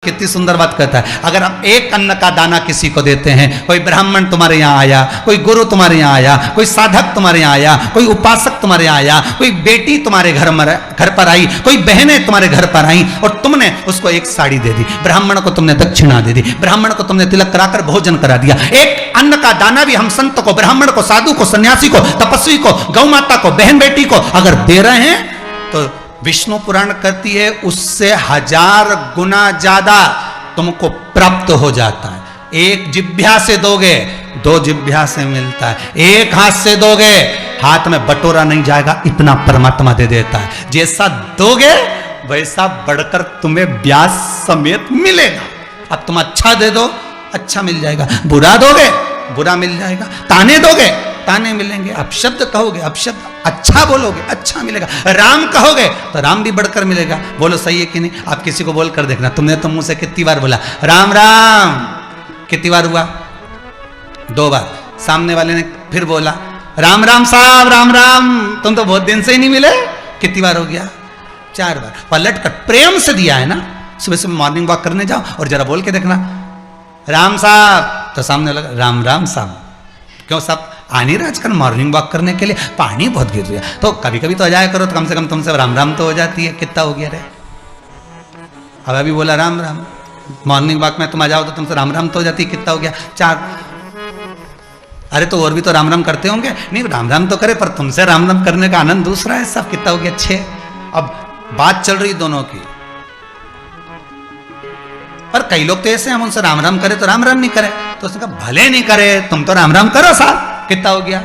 कितनी सुंदर बात कहता है। अगर आप एक अन्न का दाना किसी को देते हैं, कोई ब्राह्मण तुम्हारे यहाँ आया, कोई गुरु तुम्हारे यहाँ आया, कोई साधक तुम्हारे यहाँ आया, कोई उपासक तुम्हारे यहाँ आया, कोई बेटी तुम्हारे घर पर आई, कोई बहनें तुम्हारे घर पर आई और तुमने उसको एक साड़ी दे दी, ब्राह्मण को तुमने दक्षिणा दे दी, ब्राह्मण को तुमने तिलक कराकर भोजन करा दिया। एक अन्न का दाना भी हम संत को, ब्राह्मण को, साधु को, सन्यासी को, तपस्वी को, गौ माता को, बहन बेटी को अगर दे रहे हैं तो विष्णु पुराण कहती है उससे 1000 गुना ज्यादा तुमको प्राप्त हो जाता है। एक जिभ्या से दोगे, 2 जिभ्या से मिलता है, एक हाथ से दोगे, हाथ में बटोरा नहीं जाएगा, इतना परमात्मा दे देता है। जैसा दोगे वैसा बढ़कर तुम्हें ब्याज समेत मिलेगा। अब तुम अच्छा दे दो, अच्छा मिल जाएगा, बुरा दोगे, बुरा मिल जाएगा, ताने दोगे, ताने मिलेंगे, आप शब्द कहोगे, आप शब्द अच्छा बोलोगे, अच्छा मिलेगा, राम कहोगे तो राम भी बढ़कर मिलेगा। बोलो सही है कि नहीं? आप किसी को बोल कर देखना, तुमने तो मुंह से कितनी बार बोला राम राम, कितनी बार हुआ? 2 बार। सामने वाले ने फिर बोला राम राम साहब, राम राम, तुम तो बहुत दिन से ही नहीं मिले, कितनी बार हो गया? 4 बार। पलट कर प्रेम से दिया है ना। सुबह सुबह मॉर्निंग वॉक करने जाओ और जरा बोल के देखना राम साहब, तो सामने लगा राम राम साहब। क्यों साहब? आनी आजकल मॉर्निंग वॉक करने के लिए पानी बहुत गिर रहा है, तो कभी कभी तो आ जाया करो, तो कम से कम तुमसे राम राम तो हो जाती है। कितना हो गया रे? अब अभी बोला राम राम, मॉर्निंग वॉक में तुम आ जाओ तो तुमसे राम राम तो हो जाती है। कितना हो गया? 4। अरे तो और भी तो राम राम करते होंगे? नहीं, राम राम तो करे, पर तुमसे राम राम करने का आनंद दूसरा है सब। कितना हो गया? 6। अब बात चल रही दोनों की, पर कई लोग तो ऐसे हम उनसे राम राम करे तो राम राम नहीं करे, तो उसने कहा भले नहीं करे तुम तो राम राम करो साहब। कितना हो गया?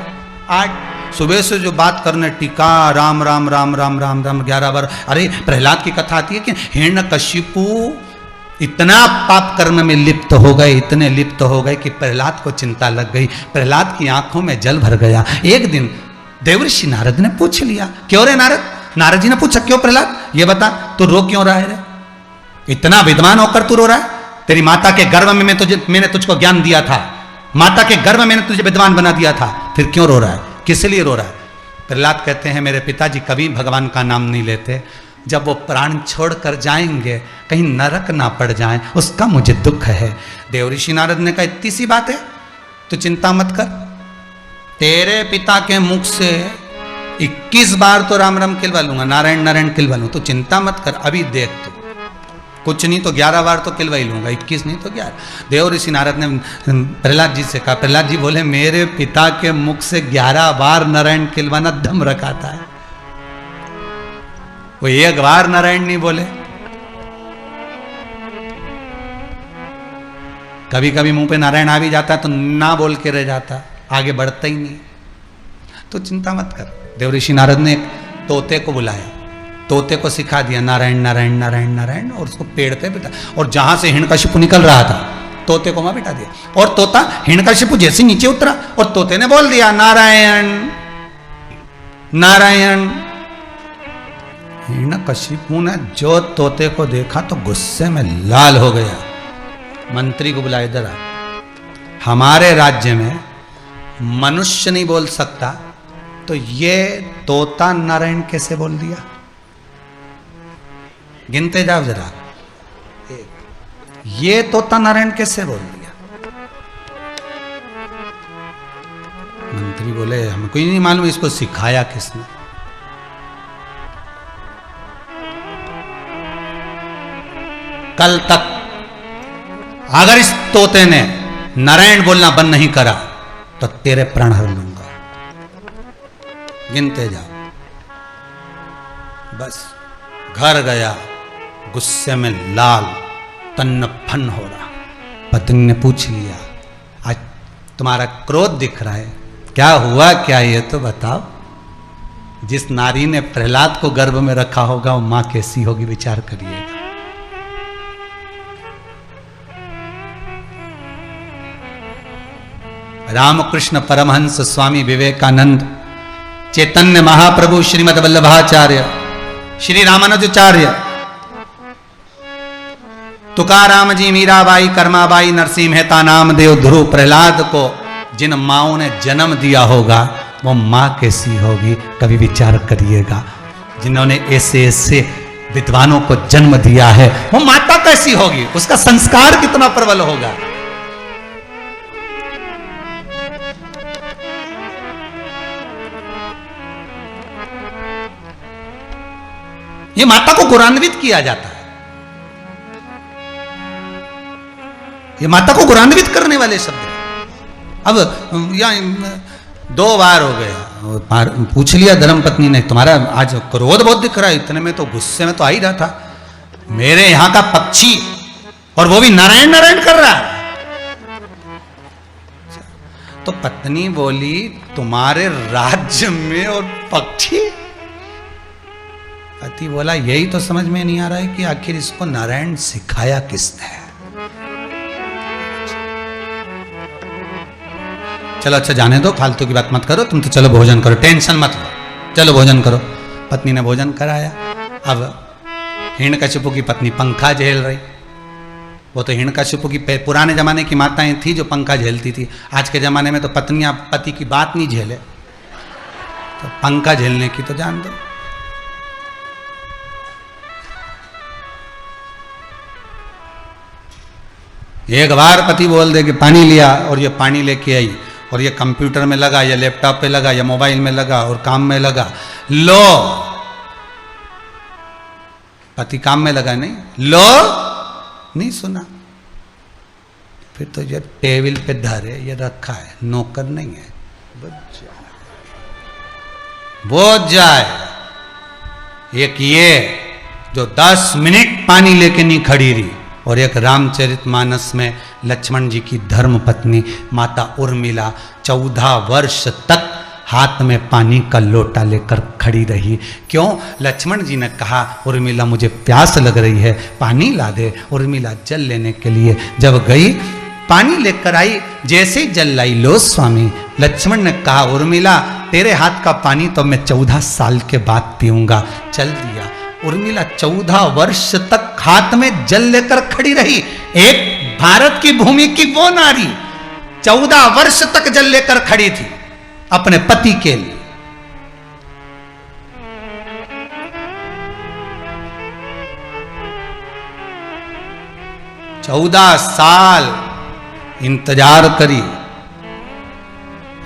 8। सुबह से जो बात करने टीका राम राम राम राम राम राम 11 बार। अरे प्रहलाद की कथा आती है कि हिरण्यकशिपु इतना पाप कर्म में लिप्त हो गए, इतने लिप्त हो गए कि प्रहलाद को चिंता लग गई, प्रहलाद की आंखों में जल भर गया। एक दिन देवर्षि नारद ने पूछ लिया, क्यों रे नारद? नारद जी ने पूछा क्यों प्रहलाद, ये बता तू रो क्यों रहा है रे? इतना विद्वान होकर तू रो रहा है? तेरी माता के गर्भ में मैंने तुझको ज्ञान दिया था, माता के गर्भ में मैंने तुझे विद्वान बना दिया था, फिर क्यों रो रहा है? किस लिए रो रहा है? प्रहलाद कहते हैं मेरे पिताजी कभी भगवान का नाम नहीं लेते, जब वो प्राण छोड़ कर जाएंगे कहीं नरक ना पड़ जाए, उसका मुझे दुख है। देवऋषि नारद ने कहा इतनी सी बात है, तो चिंता मत कर, तेरे पिता के मुख से 21 बार तो राम राम किलवा लूंगा, नारायण नारायण किलवा लूंगा, तो चिंता मत कर, अभी देख तू, कुछ नहीं तो 11 बार तो किलवा ही लूंगा, 21 नहीं तो 11। देवऋषि नारद ने प्रहलाद जी से कहा, प्रहलाद जी बोले मेरे पिता के मुख से 11 बार नारायण किलवाना दम रखाता है, वो 1 बार नारायण नहीं बोले। कभी कभी मुंह पे नारायण आ भी जाता है तो ना बोल के रह जाता, आगे बढ़ता ही नहीं। तो चिंता मत कर। देवऋषि नारद ने एक तोते को बुलाया, तोते को सिखा दिया नारायण नारायण नारायण नारायण, और उसको पेड़ पे बिठा, और जहां से हिरण्यकशिपु निकल रहा था तोते को वहां बिठा दिया, और तोता हिरण्यकशिपु जैसे नीचे उतरा और तोते ने बोल दिया नारायण नारायण। हिरण्यकशिपु ने जो तोते को देखा तो गुस्से में लाल हो गया, मंत्री को बुलाया, इधर आ, हमारे राज्य में मनुष्य नहीं बोल सकता तो ये तोता नारायण कैसे बोल दिया? गिनते जाओ जरा, ये तोता नारायण कैसे बोल दिया? मंत्री बोले हमको ही नहीं मालूम, इसको सिखाया किसने? कल तक अगर इस तोते ने नारायण बोलना बंद नहीं करा तो तेरे प्राण हर लूंगा। गिनते जाओ। बस घर गया, गुस्से में लाल, तन्न फन हो रहा। पत्नी ने पूछ लिया आज तुम्हारा क्रोध दिख रहा है, क्या हुआ क्या, ये तो बताओ। जिस नारी ने प्रहलाद को गर्भ में रखा होगा वो मां कैसी होगी, विचार करिएगा। रामकृष्ण परमहंस स्वामी विवेकानंद, चैतन्य महाप्रभु, श्रीमद वल्लभाचार्य, श्री रामानुजाचार्य, तुकाराम जी, मीराबाई, कर्माबाई, नरसिंह मेहता, नामदेव, ध्रुव, प्रहलाद को जिन माओं ने जन्म दिया होगा वो माँ कैसी होगी, कभी विचार करिएगा। जिन्होंने ऐसे ऐसे विद्वानों को जन्म दिया है, वो माता कैसी होगी, उसका संस्कार कितना प्रबल होगा। ये माता को गौरवान्वित किया जाता है, ये माता को गौरवान्वित करने वाले शब्द हैं। अब यहाँ 2 बार हो गया, पूछ लिया धर्मपत्नी ने, तुम्हारा आज क्रोध बहुत दिख रहा है, इतने में तो गुस्से में तो आ ही रहा था, मेरे यहां का पक्षी, और वो भी नारायण नारायण कर रहा है। तो पत्नी बोली तुम्हारे राज्य में और पक्षी? पति बोला यही तो समझ में नहीं आ रहा है कि आखिर इसको नारायण सिखाया किसने। चलो अच्छा जाने दो, फालतू की बात मत करो, तुम तो चलो भोजन करो, टेंशन मत लो, चलो भोजन करो। पत्नी ने भोजन कराया। अब हिरण्यकशिपु की पत्नी पंखा झेल रही, वो तो हिरण्यकशिपु की पुराने जमाने की माताएं थी जो पंखा झेलती थी, आज के जमाने में तो पत्नियां पति की बात नहीं झेले, तो पंखा झेलने की तो जान दो। एक बार पति बोल दे कि पानी लिया, और ये पानी लेके आई, और ये कंप्यूटर में लगा या लैपटॉप पे लगा या मोबाइल में लगा और काम में लगा, लो पति काम में लगा नहीं, लो नहीं सुना, फिर तो ये टेबल पे धरे ये रखा है, नौकर नहीं है, बोझ जाए। एक ये जो 10 मिनट पानी लेके नहीं खड़ी रही, और एक रामचरितमानस में लक्ष्मण जी की धर्म पत्नी माता उर्मिला 14 वर्ष तक हाथ में पानी का लोटा लेकर खड़ी रही। क्यों? लक्ष्मण जी ने कहा उर्मिला मुझे प्यास लग रही है, पानी ला दे। उर्मिला जल लेने के लिए जब गई, पानी लेकर आई, जैसे ही जल लाई, लो स्वामी। लक्ष्मण ने कहा उर्मिला तेरे हाथ का पानी तो मैं 14 साल के बाद पीऊंगा। चल दिया। उर्मिला 14 वर्ष तक हाथ में जल लेकर खड़ी रही। एक भारत की भूमि की वो नारी 14 वर्ष तक जल लेकर खड़ी थी अपने पति के लिए। चौदह साल इंतजार करी।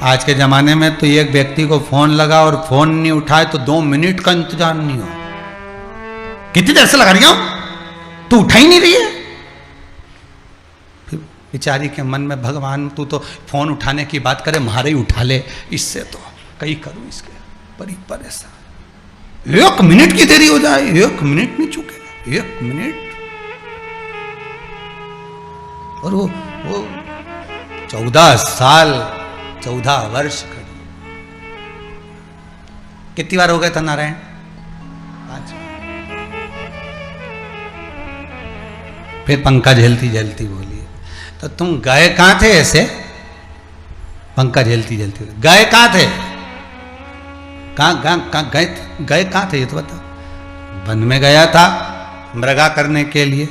आज के जमाने में तो एक व्यक्ति को फोन लगा और फोन नहीं उठाए तो 2 मिनट का इंतजार नहीं हो। कितनी देर से लगा रही हो, तू उठा ही नहीं रही है। फिर बेचारी के मन में भगवान तू तो फोन उठाने की बात करे, मारे ही उठा ले, इससे तो कहीं करूं इसके बड़ी परेशान। 1 मिनट की देरी हो जाए, 1 मिनट नहीं चुके, 1 मिनट। और वो 14 साल 14 वर्ष खड़ी। कितनी बार हो गया था नारायण? 5। फिर पंखा झेलती झेलती बोली तो तुम गए कहां थे ऐसे? पंखा झेलती झेलती गए कहां थे? कहां गए कहां थे ये तो बता। वन में गया था मृगा करने के लिए।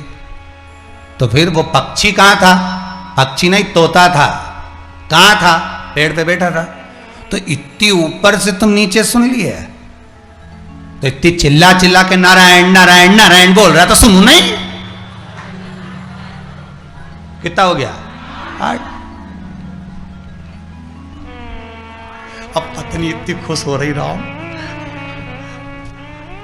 तो फिर वो पक्षी कहां था? पक्षी नहीं, तोता था। कहां था? पेड़ पे बैठा था। तो इतनी ऊपर से तुम नीचे सुन लिए, तो इतनी चिल्ला चिल्ला के नारायण नारायण नारायण बोल रहा था, सुनू नहीं? कितना हो गया? 8। अब पत्नी इतनी खुश हो रही राम।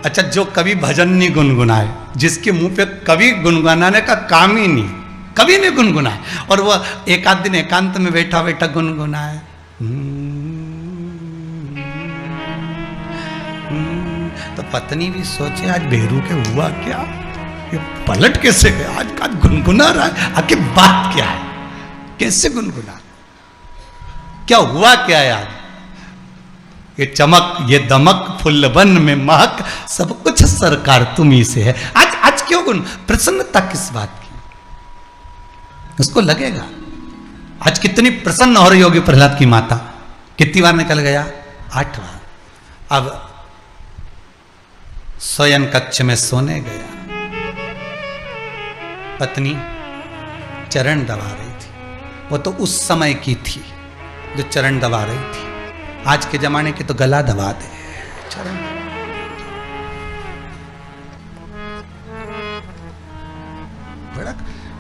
अच्छा, जो कभी भजन नहीं गुनगुनाए, जिसके मुंह पे कभी गुनगुनाने का काम ही नहीं, कभी नहीं गुनगुनाए, और वो एक आध दिन एकांत में बैठा बैठा गुनगुनाए, तो पत्नी भी सोचे आज बेरू के हुआ क्या, ये पलट कैसे गया, आज गुनगुना रहा है, आखिर बात क्या है, कैसे गुनगुना, क्या हुआ क्या यार? ये चमक ये दमक फुल्लवन में महक, सब कुछ सरकार तुम्ही से है। आज क्यों प्रसन्नता किस बात की? उसको लगेगा आज कितनी प्रसन्न हो रही होगी प्रहलाद की माता। कितनी बार निकल गया? 8 बार। अब शयन कक्ष में सोने गया, पत्नी चरण दबा रही थी। वो तो उस समय की थी जो चरण दबा रही थी, आज के जमाने के तो गला दबा दे चरण।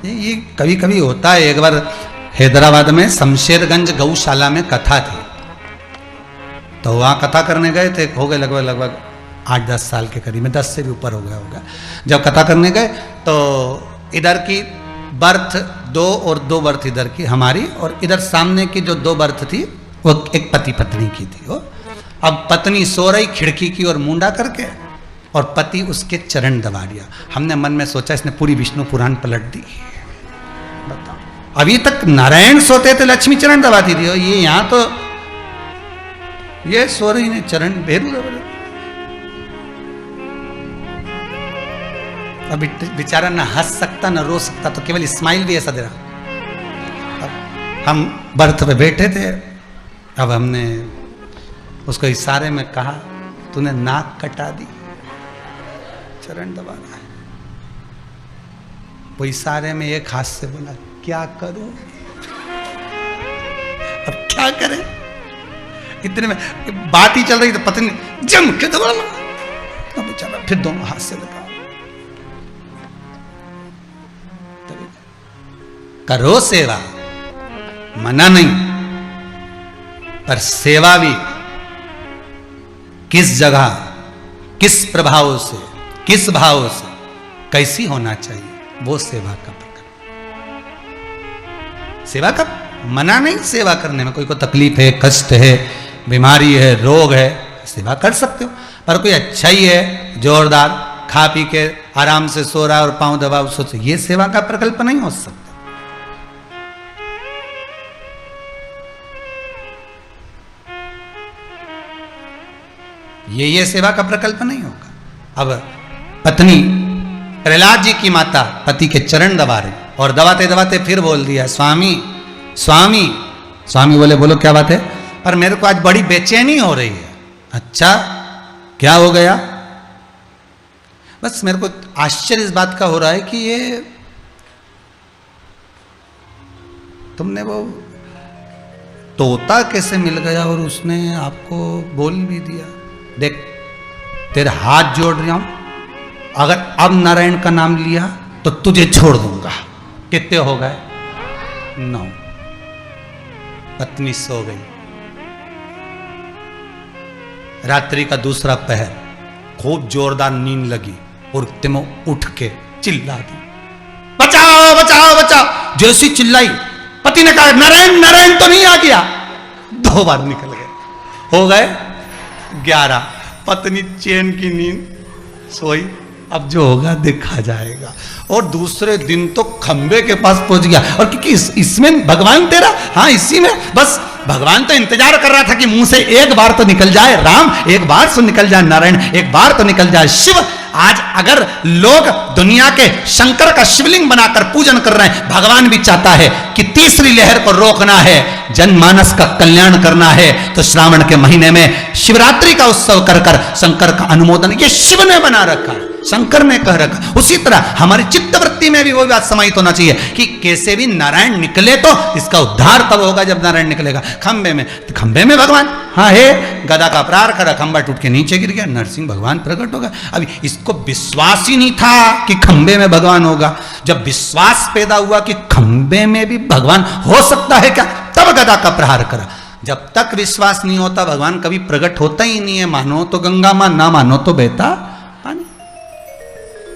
ये कभी कभी होता है। एक बार हैदराबाद में शमशेरगंज गौशाला में कथा थी, तो वहाँ कथा करने गए थे, हो गए लगभग 8-10 साल के करीब में, 10 से भी ऊपर हो गया होगा। जब कथा करने गए तो इधर की बर्थ 2 और 2 बर्थ इधर की हमारी, और इधर सामने की जो 2 बर्थ थी वो एक पति पत्नी की थी। वो अब पत्नी सो रही खिड़की की ओर मुंडा करके, और पति उसके चरण दबा दिया। हमने मन में सोचा इसने पूरी विष्णु पुराण पलट दी। बताओ, अभी तक नारायण सोते थे लक्ष्मी चरण दबाती थी, और ये यहां तो ये सो रही ने चरण भेरू दबा। अब बेचारा ना हंस सकता ना रो सकता, तो केवल स्माइल भी ऐसा दे रहा। अब हम बर्थ पे बैठे थे, अब हमने उसको इशारे में कहा तूने नाक कटा दी, चरण दबा रहा है। वो इशारे में एक हाथ से बोला क्या करूं, अब क्या करें। इतने में बात ही चल रही तो पत्नी जम के दबा, अब बेचारा फिर दोनों हाथ से लगा। करो सेवा, मना नहीं, पर सेवा भी किस जगह, किस प्रभाव से, किस भाव से, कैसी होना चाहिए, वो सेवा का प्रकरण। सेवा का मना नहीं, सेवा करने में कोई को तकलीफ है, कष्ट है, बीमारी है, रोग है, सेवा कर सकते हो। पर कोई अच्छा ही है, जोरदार खा पी के आराम से सो रहा है और पांव दबा सोच, ये सेवा का प्रकल्प नहीं हो सकता। ये सेवा का प्रकल्प नहीं होगा। अब पत्नी प्रहलाद जी की माता पति के चरण दबा रही, और दबाते दबाते फिर बोल दिया स्वामी स्वामी। स्वामी बोले बोलो क्या बात है, पर मेरे को आज बड़ी बेचैनी हो रही है। अच्छा क्या हो गया। बस मेरे को आश्चर्य इस बात का हो रहा है कि ये तुमने वो तोता कैसे मिल गया और उसने आपको बोल भी दिया। देख तेरे हाथ जोड़ रहा हूं, अगर अब नारायण का नाम लिया तो तुझे छोड़ दूंगा। कितने हो गए? 9। पत्नी सो गई। रात्रि का दूसरा पहर, खूब जोरदार नींद लगी और तिमो उठ के चिल्ला दी बचाओ बचाओ बचाओ। जैसी चिल्लाई पति ने कहा नारायण नारायण तो नहीं आ गया। 2 बार निकल गए, हो गए 11। पत्नी चैन की नींद सोई, अब जो होगा देखा जाएगा। और दूसरे दिन तो खंबे के पास पहुंच गया। और क्योंकि इसमें भगवान तेरा, हाँ इसी में बस भगवान तो इंतजार कर रहा था कि मुंह से एक बार तो निकल जाए राम, एक बार तो निकल जाए नारायण, एक बार तो निकल जाए शिव। आज अगर लोग दुनिया के शंकर का शिवलिंग बनाकर पूजन कर रहे हैं, भगवान भी चाहता है कि तीसरी लहर को रोकना है, जनमानस का कल्याण करना है, तो श्रावण के महीने में शिवरात्रि का उत्सव कर कर शंकर का अनुमोदन ये शिव ने बना रखा, शंकर ने कह रखा। उसी तरह हमारी चित्तवृत्ति में भी वही बात समाहित होना चाहिए कि कैसे भी नारायण निकले तो इसका उद्धार तब होगा जब नारायण निकलेगा। खंबे में, तो खंबे में भगवान, हाँ है, गदा का प्रहार करा, खंबा टूट के नीचे गिर गया, नरसिंह भगवान प्रकट होगा। अभी इसको विश्वास ही नहीं था कि खंबे में भगवान होगा। जब विश्वास पैदा हुआ कि खंबे में भी भगवान हो सकता है क्या, तब गदा का प्रहार करा। जब तक विश्वास नहीं होता भगवान कभी प्रकट होता ही नहीं है। मानो तो गंगा मां, ना मानो तो बहता पानी,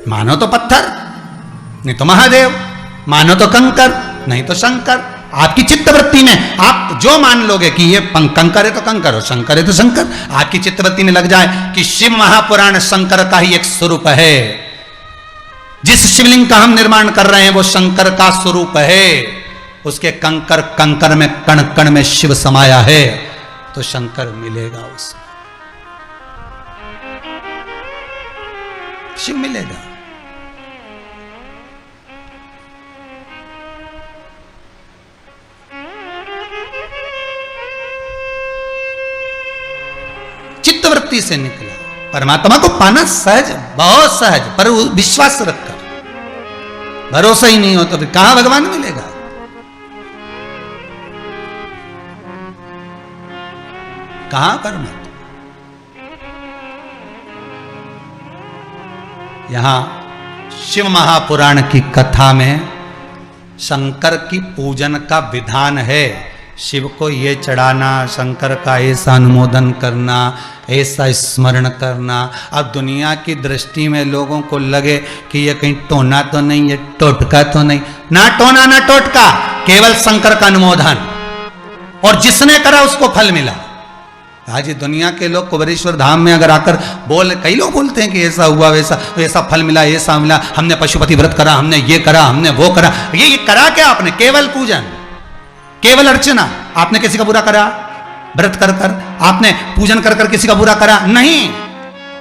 मानो तो पत्थर नहीं तो महादेव, मानो तो कंकर नहीं तो शंकर। आपकी चित्तवृत्ति में आप जो मान लोगे कि ये कंकर है तो कंकर, और शंकर है तो शंकर, आपकी चित्तवृत्ति में लग जाए कि शिव महापुराण शंकर का ही एक स्वरूप है। जिस शिवलिंग का हम निर्माण कर रहे हैं वो शंकर का स्वरूप है। उसके कंकर कंकर में कण कण में शिव समाया है, तो शंकर मिलेगा, उसको शिव मिलेगा। चित्तवृत्ति से निकला। परमात्मा को पाना सहज, बहुत सहज, पर विश्वास रखकर, भरोसा ही नहीं हो तो फिर कहां भगवान मिलेगा। कहां परमात्मा। यहां शिव महापुराण की कथा में शंकर की पूजन का विधान है। शिव को ये चढ़ाना, शंकर का ऐसा अनुमोदन करना, ऐसा स्मरण करना। अब दुनिया की दृष्टि में लोगों को लगे कि ये कहीं टोना तो नहीं, ये टोटका तो नहीं। ना टोना ना टोटका, केवल शंकर का अनुमोदन, और जिसने करा उसको फल मिला। आज दुनिया के लोग कुबेरेश्वर धाम में अगर आकर कई लोग बोलते हैं कि ऐसा हुआ, वैसा फल मिला, ऐसा मिला, हमने पशुपति व्रत करा, हमने ये करा, हमने वो करा। ये करा क्या आपने? केवल पूजन, केवल अर्चना। आपने किसी का बुरा करा? व्रत कर कर आपने पूजन कर कर किसी का बुरा करा? नहीं।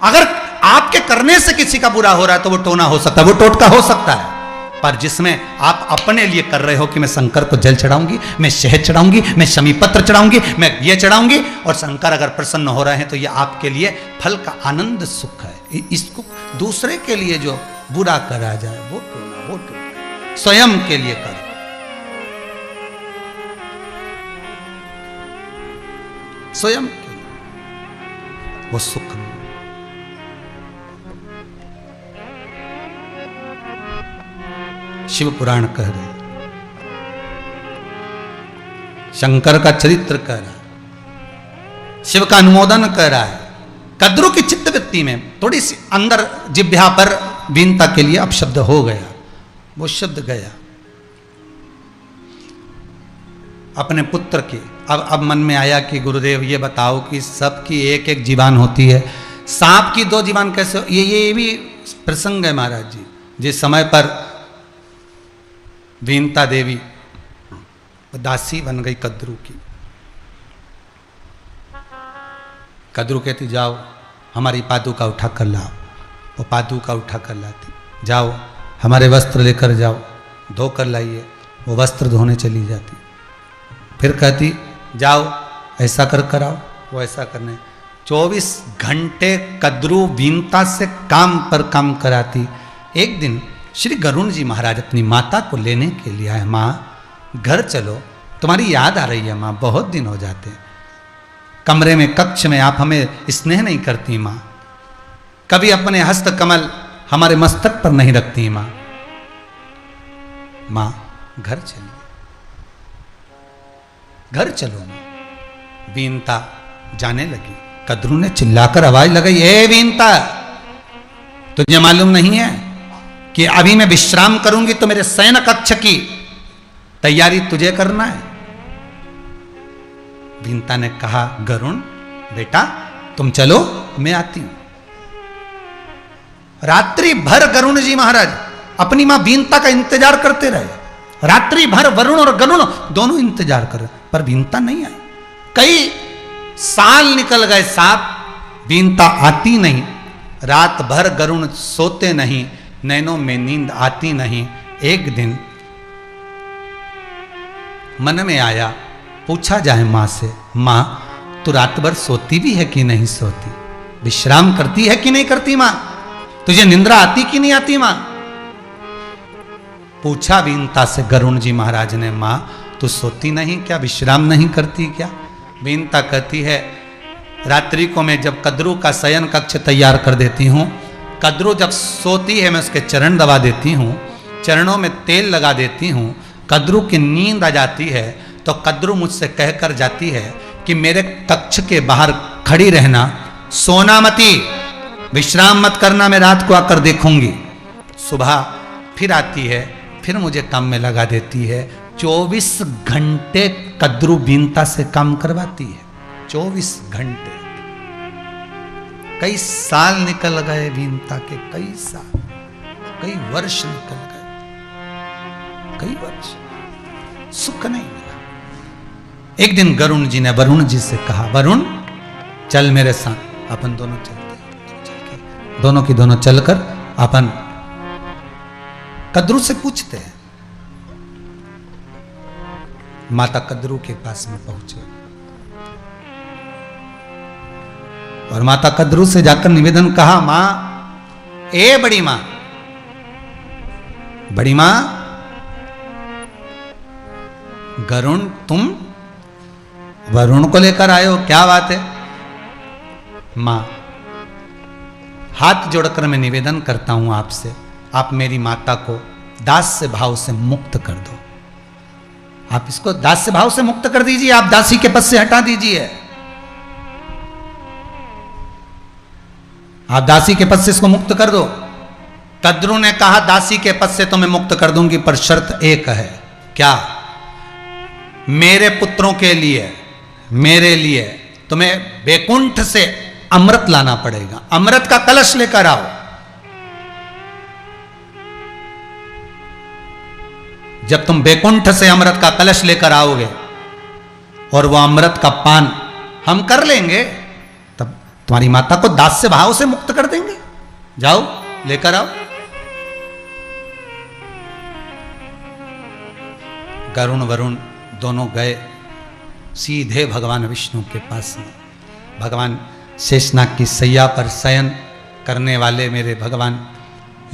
अगर आपके करने से किसी का बुरा हो रहा है तो वो टोना हो सकता है, वो टोटका हो सकता है। पर जिसमें आप अपने लिए कर रहे हो कि मैं शंकर को जल चढ़ाऊंगी, मैं शहद चढ़ाऊंगी, मैं शमी पत्र चढ़ाऊंगी, मैं ये चढ़ाऊंगी, और शंकर अगर प्रसन्न हो रहे हैं तो ये आपके लिए फल का आनंद सुख है। इसको दूसरे के लिए जो बुरा करा जाए वो टोना, वो टोना। स्वयं के लिए कर, स्वयं के लिए वो सुख। शिव पुराण कह रहे, शंकर का चरित्र कह रहा है, शिव का अनुमोदन कर रहा है। कद्रू की चित्तवृत्ति में थोड़ी सी अंदर जिह्वा पर वीनता के लिए अपशब्द हो गया, वो शब्द गया अपने पुत्र की। अब मन में आया कि गुरुदेव ये बताओ कि सबकी एक एक जीवान होती है, सांप की 2 जीवान कैसे? ये भी प्रसंग है महाराज जी। जिस समय पर वीनता देवी दासी बन गई कद्रू की, कद्रू कहती जाओ हमारी पादुका उठा कर लाओ, वो पादुका उठा कर लाती, जाओ हमारे वस्त्र लेकर जाओ, धो कर लाइए, वो वस्त्र धोने चली जाती। फिर कहती जाओ ऐसा कर कर आओ, वो ऐसा करने। 24 घंटे कद्रू वीनता से काम पर काम कराती। एक दिन श्री गरुण जी महाराज अपनी माता को लेने के लिए आए। माँ घर चलो, तुम्हारी याद आ रही है माँ, बहुत दिन हो जाते। कमरे में कक्ष में आप हमें स्नेह नहीं करती माँ, कभी अपने हस्त कमल हमारे मस्तक पर नहीं रखती माँ। माँ घर चलिए, घर चलो। वीनता जाने लगी। कद्रू ने चिल्लाकर आवाज लगाई, ए वीनता, तुझे मालूम नहीं है कि अभी मैं विश्राम करूंगी तो मेरे शयन कक्ष की तैयारी तुझे करना है। वीनता ने कहा, गरुण बेटा तुम चलो, मैं आती हूं। रात्रि भर गरुण जी महाराज अपनी मां वीनता का इंतजार करते रहे। रात्रि भर वरुण और गरुण दोनों इंतजार कर रहे, पर वीनता नहीं आई। कई साल निकल गए, साथ वीनता आती नहीं। रात भर गरुण सोते नहीं, नैनों में नींद आती नहीं। एक दिन मन में आया, पूछा जाए मां से, मां तू रात भर सोती भी है कि नहीं सोती? विश्राम करती है कि नहीं करती मां? तुझे निंद्रा आती कि नहीं आती मां? पूछा वीनता से गरुण जी महाराज ने, मां तू सोती नहीं क्या, विश्राम नहीं करती क्या? वीनता कहती है, रात्रि को मैं जब कद्रू का शयन कक्ष तैयार कर देती हूँ, कद्रू जब सोती है मैं उसके चरण दबा देती हूँ, चरणों में तेल लगा देती हूँ। कद्रू की नींद आ जाती है तो कद्रू मुझसे कहकर जाती है कि मेरे कक्ष के बाहर खड़ी रहना, सोना मती, विश्राम मत करना, मैं रात को आकर देखूंगी। सुबह फिर आती है, फिर मुझे काम में लगा देती है। 24 घंटे कद्रू वीनता से काम करवाती है, 24 घंटे। कई साल निकल गए वीनता के, कई साल, कई वर्ष निकल गए, कई वर्ष, सुख नहीं मिला। एक दिन गरुण जी ने वरुण जी से कहा, वरुण चल मेरे साथ, अपन दोनों चलते। दोनों की दोनों चलकर अपन कद्रू से पूछते हैं। माता कद्रू के पास में पहुंचे और माता कद्रू से जाकर निवेदन कहा, मां, ए बड़ी मां, बड़ी मां, गरुण तुम वरुण को लेकर आए हो, क्या बात है? मां, हाथ जोड़कर मैं निवेदन करता हूं आपसे, आप मेरी माता को दास से भाव से मुक्त कर दो। आप इसको दास्य भाव से मुक्त कर दीजिए, आप दासी के पद से हटा दीजिए, आप दासी के पद से इसको मुक्त कर दो। तद्रु ने कहा दासी के पद से तो मैं मुक्त कर दूंगी, पर शर्त एक है। क्या? मेरे पुत्रों के लिए, मेरे लिए तुम्हें बैकुंठ से अमृत लाना पड़ेगा, अमृत का कलश लेकर आओ। जब तुम बैकुंठ से अमृत का कलश लेकर आओगे और वो अमृत का पान हम कर लेंगे, तब तुम्हारी माता को दास्य भाव से मुक्त कर देंगे। जाओ लेकर आओ। गरुण वरुण दोनों गए सीधे भगवान विष्णु के पास में। भगवान शेषनाग की सैया पर शयन करने वाले मेरे भगवान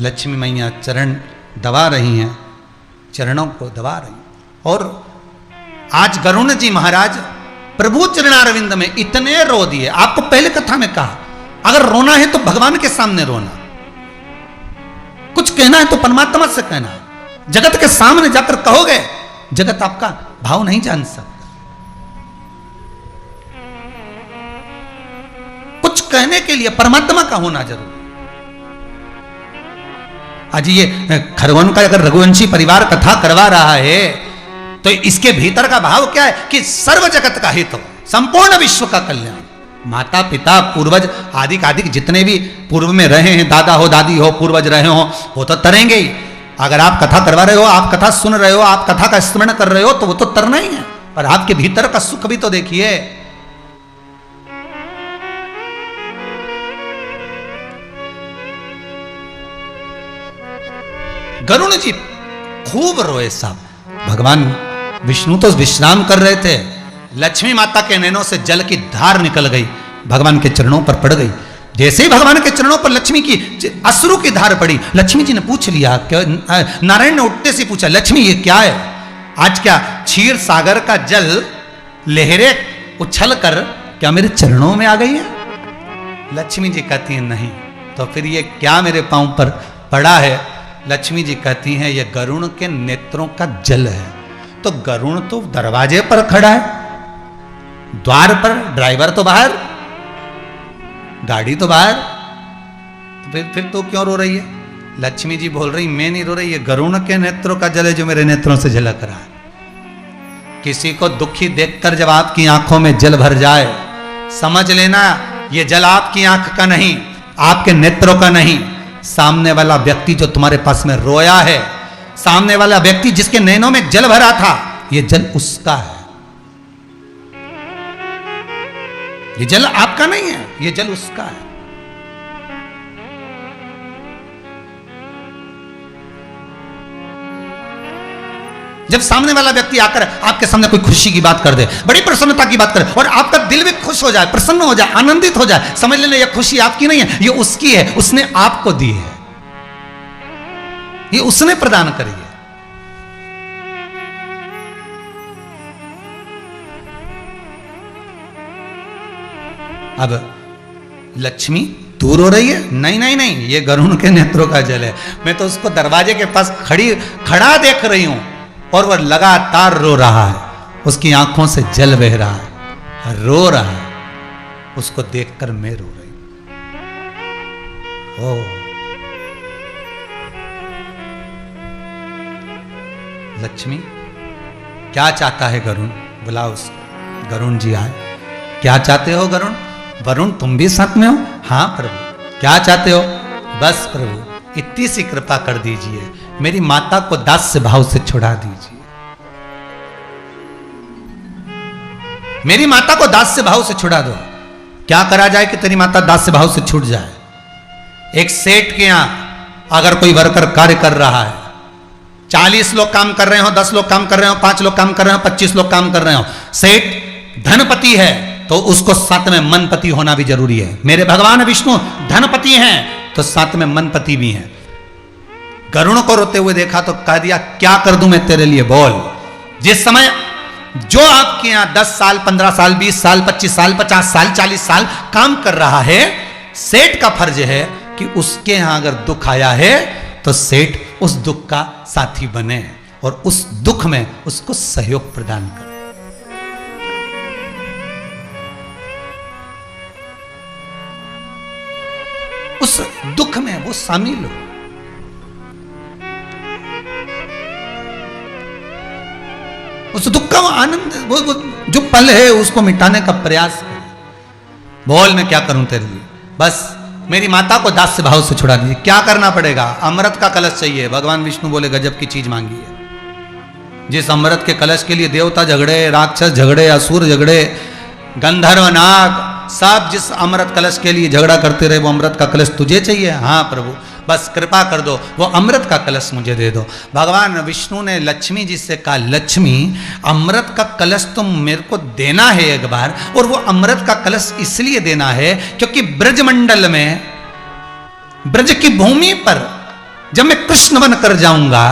लक्ष्मी मैया चरण दबा रही हैं, चरणों को दबा रही। और आज गरुण जी महाराज प्रभु चरणारविंद में इतने रो दिए। आपको पहले कथा में कहा, अगर रोना है तो भगवान के सामने रोना, कुछ कहना है तो परमात्मा से कहना। जगत के सामने जाकर कहोगे, जगत आपका भाव नहीं जान सकता। कुछ कहने के लिए परमात्मा का होना जरूरी। आज ये खरगोन का अगर रघुवंशी परिवार कथा करवा रहा है तो इसके भीतर का भाव क्या है कि सर्व जगत का हित हो, संपूर्ण विश्व का कल्याण। माता पिता पूर्वज आदि आदि जितने भी पूर्व में रहे हैं, दादा हो दादी हो पूर्वज रहे हो, वो तो तरेंगे ही। अगर आप कथा करवा रहे हो, आप कथा सुन रहे हो, आप कथा का स्मरण कर रहे हो, तो वो तो तरना ही है। पर आपके भीतर का सुख भी तो देखिए। गरुण जी खूब रोए साहब। भगवान विष्णु तो विश्राम कर रहे थे, लक्ष्मी माता के नैनों से जल की धार निकल गई, भगवान के चरणों पर पड़ गई। जैसे ही भगवान के चरणों पर लक्ष्मी की अश्रु की धार पड़ी, लक्ष्मी जी ने पूछ लिया, नारायण ने उठते से पूछा, लक्ष्मी ये क्या है? आज क्या क्षीर सागर का जल लहरें उछल कर क्या मेरे चरणों में आ गई है? लक्ष्मी जी कहती हैं नहीं। तो फिर ये क्या मेरे पांव पर पड़ा है? लक्ष्मी जी कहती हैं ये गरुण के नेत्रों का जल है। तो गरुण तो दरवाजे पर खड़ा है, द्वार पर, ड्राइवर तो बाहर, गाड़ी तो बाहर, तो फिर तो क्यों रो रही है? लक्ष्मी जी बोल रही मैं नहीं रो रही, ये गरुण के नेत्रों का जल है जो मेरे नेत्रों से झलक रहा है। किसी को दुखी देखकर जब आपकी आंखों में जल भर जाए, समझ लेना ये जल आपकी आंख का नहीं, आपके नेत्रों का नहीं। सामने वाला व्यक्ति जो तुम्हारे पास में रोया है, सामने वाला व्यक्ति जिसके नैनों में जल भरा था, ये जल उसका है। ये जल आपका नहीं है, ये जल उसका है। जब सामने वाला व्यक्ति आकर आपके सामने कोई खुशी की बात कर दे, बड़ी प्रसन्नता की बात करे, और आपका दिल भी खुश हो जाए, प्रसन्न हो जाए, आनंदित हो जाए, समझ लेना यह खुशी आपकी नहीं है, ये उसकी है, उसने आपको दी है, ये उसने प्रदान करी है। अब लक्ष्मी दूर हो रही है, नहीं नहीं नहीं, ये गरुण के नेत्रों का जल है। मैं तो उसको दरवाजे के पास खड़ा देख रही हूं और वह लगातार रो रहा है, उसकी आंखों से जल बह रहा है, रो रहा है। उसको देखकर मैं रो रही हूं। ओ लक्ष्मी, क्या चाहता है गरुण? बुलाओ उसको। गरुण जी आए। क्या चाहते हो गरुण? वरुण तुम भी साथ में हो? हाँ प्रभु। क्या चाहते हो? बस प्रभु इतनी सी कृपा कर दीजिए, मेरी माता को दास्य भाव से छुड़ा दीजिए। मेरी माता को दास्य भाव से छुड़ा दो। क्या करा जाए कि तेरी माता दास्य भाव से छूट जाए? एक सेठ के यहां अगर कोई वर्कर कार्य कर रहा है, 40 लोग काम कर रहे हो, 10 लोग काम कर रहे हो, 5 लोग काम कर रहे हो, 25 लोग काम कर रहे हो, सेठ धनपति है तो उसको साथ में मनपति होना भी जरूरी है। मेरे भगवान विष्णु धनपति हैं तो साथ में मनपति भी हैं। गरुण को रोते हुए देखा तो कह दिया, क्या कर दूं मैं तेरे लिए, बोल। जिस समय जो आपके यहां 10 साल, 15 साल, 20 साल, 25 साल, 50 साल, 40 साल काम कर रहा है, सेठ का फर्ज है कि उसके यहां अगर दुख आया है तो सेठ उस दुख का साथी बने। और उस दुख में उसको सहयोग प्रदान करो। उस दुख में वो शामिल हो। उस दुख का वो आनंद, वो जो पल है उसको मिटाने का प्रयास करो। बोल मैं क्या करूं तेरे लिए, बस मेरी माता को दास्य भाव से छुड़ा दीजिए। क्या करना पड़ेगा? अमृत का कलश चाहिए। भगवान विष्णु बोले गजब की चीज मांगी है। जिस अमृत के कलश के लिए देवता झगड़े, राक्षस झगड़े, असुर झगड़े, गंधर्व नाग सब जिस अमृत कलश के लिए झगड़ा करते रहे, वो अमृत का कलश तुझे चाहिए? हाँ प्रभु, बस कृपा कर दो, वो अमृत का कलश मुझे दे दो। भगवान विष्णु ने लक्ष्मी जी से कहा, लक्ष्मी अमृत का कलश तुम मेरे को देना है एक बार, और वो अमृत का कलश इसलिए देना है क्योंकि ब्रजमंडल में, ब्रज की भूमि पर जब मैं कृष्ण बन कर जाऊंगा,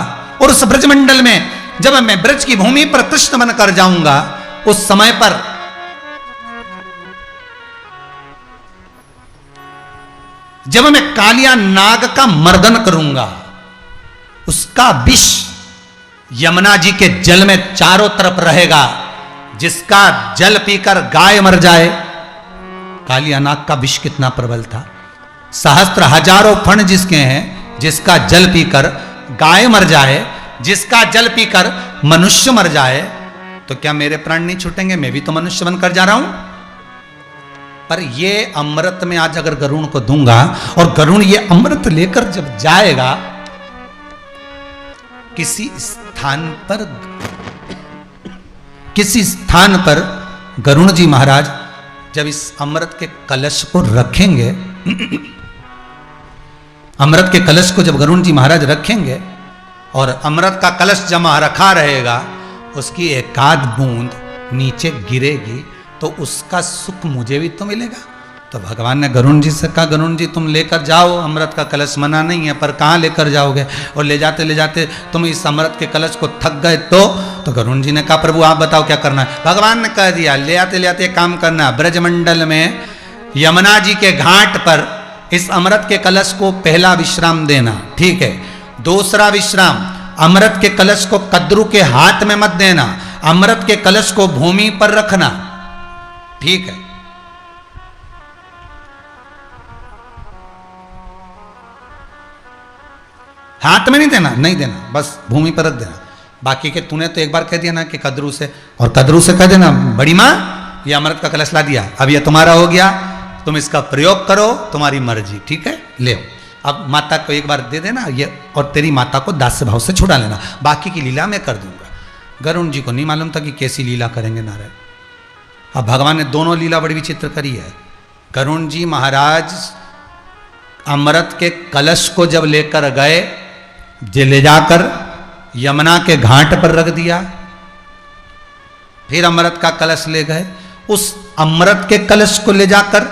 और उस ब्रजमंडल में जब मैं ब्रज की भूमि पर कृष्ण बन कर जाऊंगा, उस समय पर जब मैं कालिया नाग का मर्दन करूंगा, उसका विष यमुना जी के जल में चारों तरफ रहेगा। जिसका जल पीकर गाय मर जाए, कालिया नाग का विष कितना प्रबल था, सहस्त्र हजारों फण जिसके हैं, जिसका जल पीकर गाय मर जाए, जिसका जल पीकर मनुष्य मर जाए, तो क्या मेरे प्राण नहीं छूटेंगे? मैं भी तो मनुष्य बनकर जा रहा हूं। पर ये अमृत में आज अगर गरुण को दूंगा, और गरुण ये अमृत लेकर जब जाएगा किसी स्थान पर गरुण जी महाराज जब इस अमृत के कलश को रखेंगे, अमृत के कलश को जब गरुण जी महाराज रखेंगे और अमृत का कलश जमा रखा रहेगा, उसकी एकाध बूंद नीचे गिरेगी तो उसका सुख मुझे भी तो मिलेगा। तो भगवान ने गरुण जी से कहा, गरुण जी तुम लेकर जाओ, अमृत का कलश मना नहीं है, पर कहाँ लेकर जाओगे? और ले जाते तुम इस अमृत के कलश को थक गए तो गरुण जी ने कहा, प्रभु आप बताओ क्या करना है? भगवान ने कह दिया, ले आते काम करना, ब्रजमंडल में यमुना जी के घाट पर इस अमृत के कलश को पहला विश्राम देना, ठीक है। दूसरा विश्राम, अमृत के कलश को कद्रू के हाथ में मत देना, अमृत के कलश को भूमि पर रखना, ठीक है। हाथ में नहीं देना, बस भूमि पर रख देना। बाकी के तूने तो एक बार कह दिया ना कि कद्रू से, और कद्रू से कह देना, बड़ी मां ये अमृत का कलश ला दिया, अब ये तुम्हारा हो गया, तुम इसका प्रयोग करो, तुम्हारी मर्जी, ठीक है, ले आओ। अब माता को एक बार दे देना ये, और तेरी माता को दास्य भाव से छुड़ा लेना, बाकी की लीला मैं कर दूंगा। गरुण जी को नहीं मालूम था कि कैसी लीला करेंगे नारायण। अब भगवान ने दोनों लीला बड़ी विचित्र करी है। गरुण जी महाराज अमृत के कलश को जब लेकर गए, ले जाकर यमुना के घाट पर रख दिया, फिर अमृत का कलश ले गए, उस अमृत के कलश को ले जाकर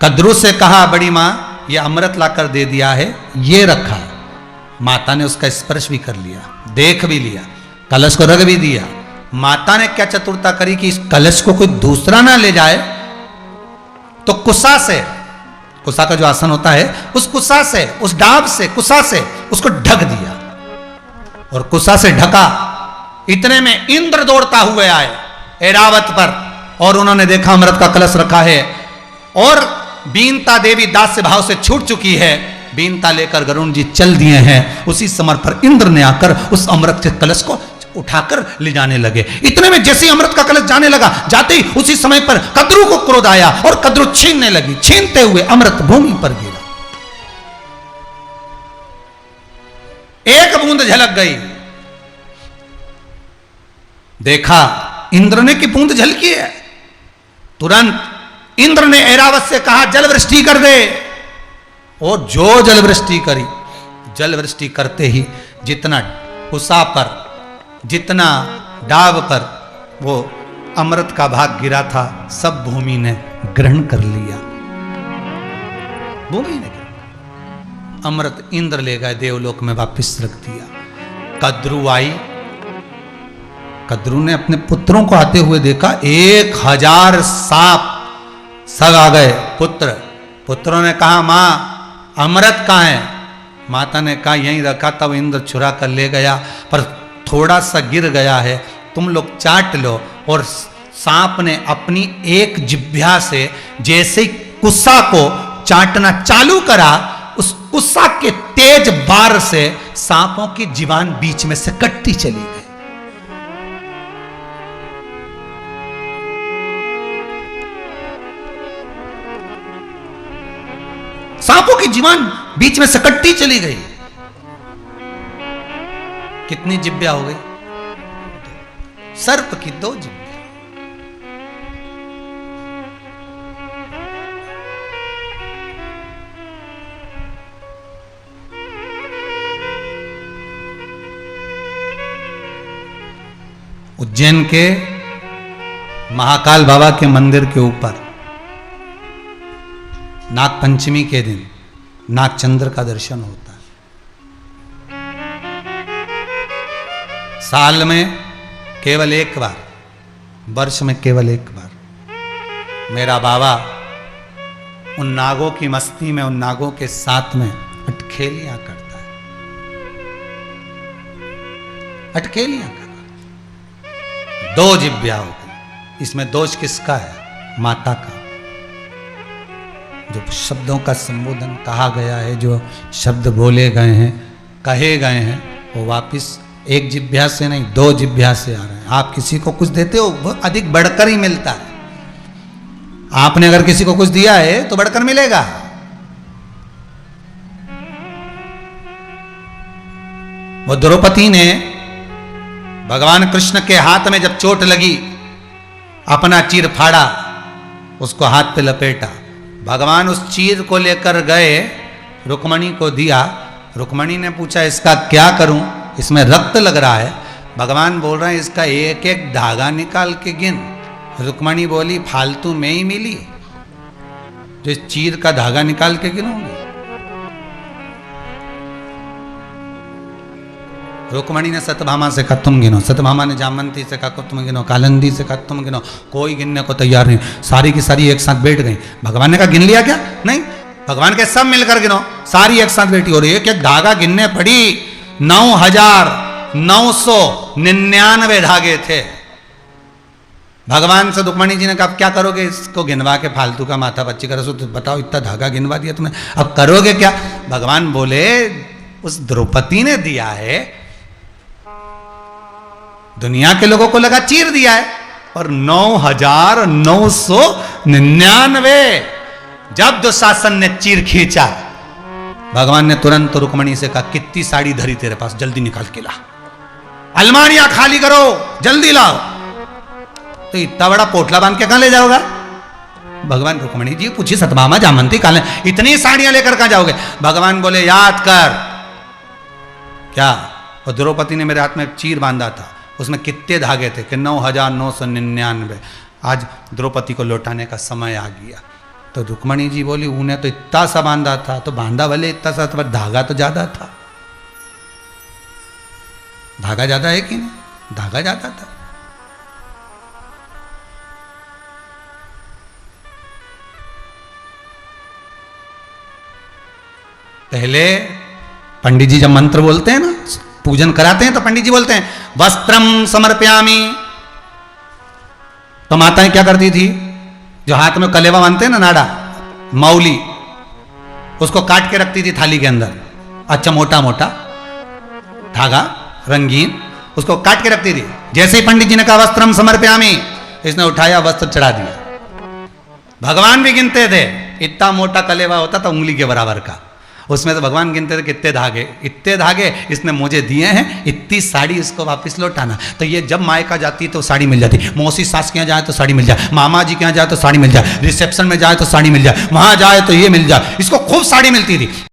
कद्रू से कहा, बड़ी मां ये अमृत लाकर दे दिया है, ये रखा। माता ने उसका स्पर्श भी कर लिया, देख भी लिया, कलश को रख भी दिया। माता ने क्या चतुरता करी कि इस कलश को कोई दूसरा ना ले जाए, तो कुसा से, कुसा का जो आसन होता है, उस कुसा से, उस डाब से, कुसा से उसको ढक दिया, और कुसा से ढका। इतने में इंद्र दौड़ता हुए आए ऐरावत पर, और उन्होंने देखा अमृत का कलश रखा है, और बीनता देवी दास्य भाव से छूट चुकी है। बीनता लेकर गरुण जी चल दिए हैं। उसी समय पर इंद्र ने आकर उस अमृत के कलश को उठाकर ले जाने लगे। इतने में जैसे अमृत का कलश जाने लगा, जाते ही उसी समय पर कद्रू को क्रोध आया, और कद्रू छीनने लगी। छीनते हुए अमृत भूमि पर गिरा, एक बूंद झलक गई। देखा इंद्र ने कि बूंद झलकी है, तुरंत इंद्र ने ऐरावत से कहा, जल वृष्टि कर दे। और जो जल वृष्टि करी, जल वृष्टि करते ही जितना कुसा पर, जितना डाब पर वो अमृत का भाग गिरा था, सब भूमि ने ग्रहण कर लिया। भूमि ने अमृत इंद्र ले गए, देवलोक में वापस रख दिया। कद्रू आई, कद्रू ने अपने पुत्रों को आते हुए देखा, 1000 सांप सब आ गए। पुत्रों ने कहा, मां अमृत कहां है? माता ने कहा यहीं रखा, तब इंद्र चुरा कर ले गया, पर थोड़ा सा गिर गया है, तुम लोग चाट लो। और सांप ने अपनी एक जिह्वा से जैसे ही कुस्सा को चाटना चालू करा, उस कुस्सा के तेज बार से सांपों की जीवान बीच में से कटती चली गई। सांपों की जीवान बीच में से कटती चली गई। कितनी जिब्या हो गई? सर्प की 2 जिब्या। उज्जैन के महाकाल बाबा के मंदिर के ऊपर नाग पंचमी के दिन नागचंद्र का दर्शन होता है। साल में केवल एक बार, वर्ष में केवल एक बार मेरा बाबा उन नागों की मस्ती में, उन नागों के साथ में अटखेलियां करता है, अटखेलियां करता है। 2 जिब्या हो गई। इसमें दोष किसका है? माता का। जो शब्दों का संबोधन कहा गया है, जो शब्द बोले गए हैं, कहे गए हैं, वो वापिस एक जिह्वा से नहीं 2 जिह्वा से आ रहे हैं। आप किसी को कुछ देते हो, वो अधिक बढ़कर ही मिलता है। आपने अगर किसी को कुछ दिया है तो बढ़कर मिलेगा। वो द्रौपदी ने भगवान कृष्ण के हाथ में जब चोट लगी, अपना चीर फाड़ा, उसको हाथ पे लपेटा। भगवान उस चीर को लेकर गए, रुक्मणी को दिया। रुक्मणी ने पूछा इसका क्या करूं, इसमें रक्त लग रहा है। भगवान बोल रहे हैं इसका एक एक धागा निकाल के गिन। रुक्मणी बोली फालतू में ही मिली, जो इस चीर का धागा निकाल के गिनोगे? रुक्मणी ने सत्यभामा से कहा तुम गिनो, सत्यभामा ने जामवंती से कहा तुम गिनो, कालिंदी से कहा तुम गिनो। कोई गिनने को तैयार नहीं, सारी की सारी एक साथ बैठ गई। भगवान ने कहा गिन लिया क्या? नहीं, भगवान के सब मिलकर गिनो। सारी एक साथ बैठी और एक एक धागा गिनने पड़ी। 9,999 धागे थे। भगवान से रुक्मणी जी ने कहा क्या करोगे इसको गिनवा के, फालतू का माथा पच्ची करो, तो बताओ इतना धागा गिनवा दिया तुमने, अब करोगे क्या? भगवान बोले उस द्रौपदी ने दिया है, दुनिया के लोगों को लगा चीर दिया है, और 9,999 जब दुशासन ने चीर खींचा, भगवान ने तुरंत रुक्मणी से कहा कितनी साड़ी धरी तेरे पास, जल्दी निकाल के ला, अलमारियां खाली करो, जल्दी लाओ। तो इतना बड़ा पोटला बांध के कहां ले जाओगा? भगवान रुक्मणी जी पूछी सत्यभामा जामवंती काले इतनी साड़ियां लेकर कहां जाओगे? भगवान बोले याद कर क्या, और द्रौपदी ने मेरे हाथ में चीर बांधा था, उसमें कितने धागे थे कि 9,999। आज द्रौपदी को लौटाने का समय आ गया। तो रुक्मणी जी बोली उन्हें तो इतना सा बांधा था, तो बांधा भले इतना सा, तो धागा तो ज्यादा था। धागा ज्यादा है कि नहीं? धागा ज्यादा था। पहले पंडित जी जब मंत्र बोलते हैं ना, पूजन कराते हैं, तो पंडित जी बोलते हैं वस्त्रम समर्पयामि। तो माताएं क्या करती थी, जो हाथ में कलेवा बांधते हैं ना, नाड़ा, मौली, उसको काट के रखती थी थाली के अंदर। अच्छा मोटा मोटा धागा रंगीन, उसको काट के रखती थी। जैसे ही पंडित जी ने कहा वस्त्रम समर्पयामि, इसने उठाया वस्त्र चढ़ा दिया। भगवान भी गिनते थे, इतना मोटा कलेवा होता था उंगली के बराबर का, उसमें तो भगवान गिनते थे कितने धागे, इतने धागे इसने मुझे दिए हैं, इतनी साड़ी इसको वापस लौटाना। तो ये जब मायका जाती तो साड़ी मिल जाती, मौसी सास के यहाँ जाए तो साड़ी मिल जाए, मामा जी के यहाँ जाए तो साड़ी मिल जाए, रिसेप्शन में जाए तो साड़ी मिल जाए, वहां जाए तो ये मिल जाए, इसको खूब साड़ी मिलती थी।